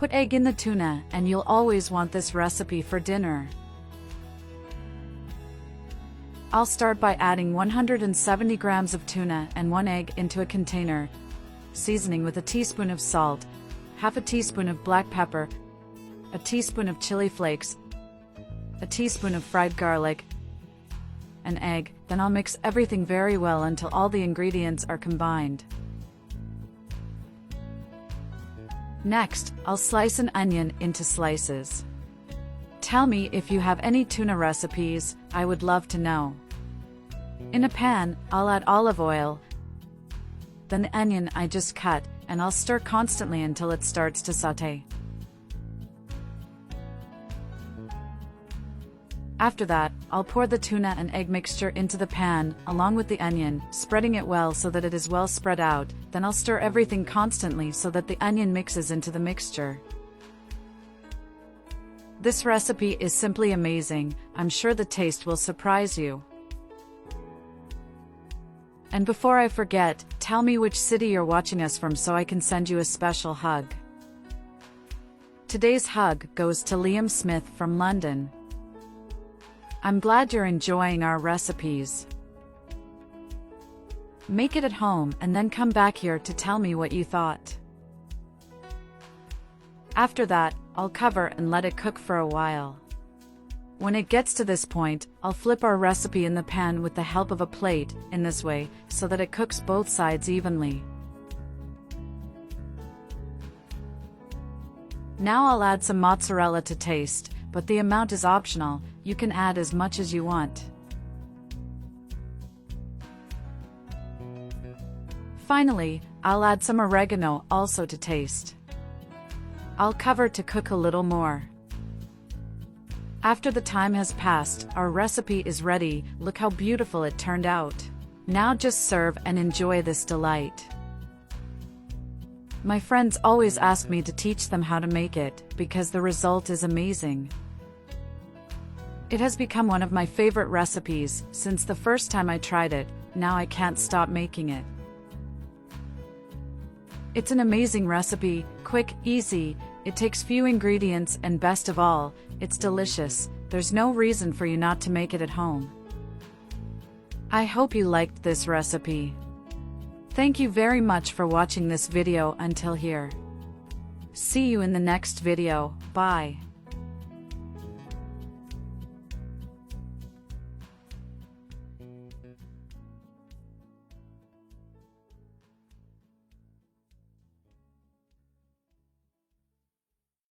Put egg in the tuna, and you'll always want this recipe for dinner. I'll start by adding 170 grams of tuna and 1 egg into a container, seasoning with a teaspoon of salt, half a teaspoon of black pepper, a teaspoon of chili flakes, a teaspoon of fried garlic, an egg. Then I'll mix everything very well until all the ingredients are combined. Next, I'll slice an onion into slices. Tell me if you have any tuna recipes, I would love to know. In a pan, I'll add olive oil, then the onion I just cut, and I'll stir constantly until it starts to sauté. After that, I'll pour the tuna and egg mixture into the pan, along with the onion, spreading it well so that it is well spread out. Then I'll stir everything constantly so that the onion mixes into the mixture. This recipe is simply amazing. I'm sure the taste will surprise you. And before I forget, tell me which city you're watching us from so I can send you a special hug. Today's hug goes to Liam Smith from London. I'm glad you're enjoying our recipes. Make it at home and then come back here to tell me what you thought. After that, I'll cover and let it cook for a while. When it gets to this point, I'll flip our recipe in the pan with the help of a plate, in this way, so that it cooks both sides evenly. Now I'll add some mozzarella to taste, but the amount is optional. You can add as much as you want. Finally, I'll add some oregano also to taste. I'll cover to cook a little more. After the time has passed, our recipe is ready. Look how beautiful it turned out. Now just serve and enjoy this delight. My friends always ask me to teach them how to make it, because the result is amazing. It has become one of my favorite recipes since the first time I tried it. Now I can't stop making it. It's an amazing recipe, quick, easy, it takes few ingredients, and best of all, it's delicious. There's no reason for you not to make it at home. I hope you liked this recipe. Thank you very much for watching this video until here. See you in the next video. Bye.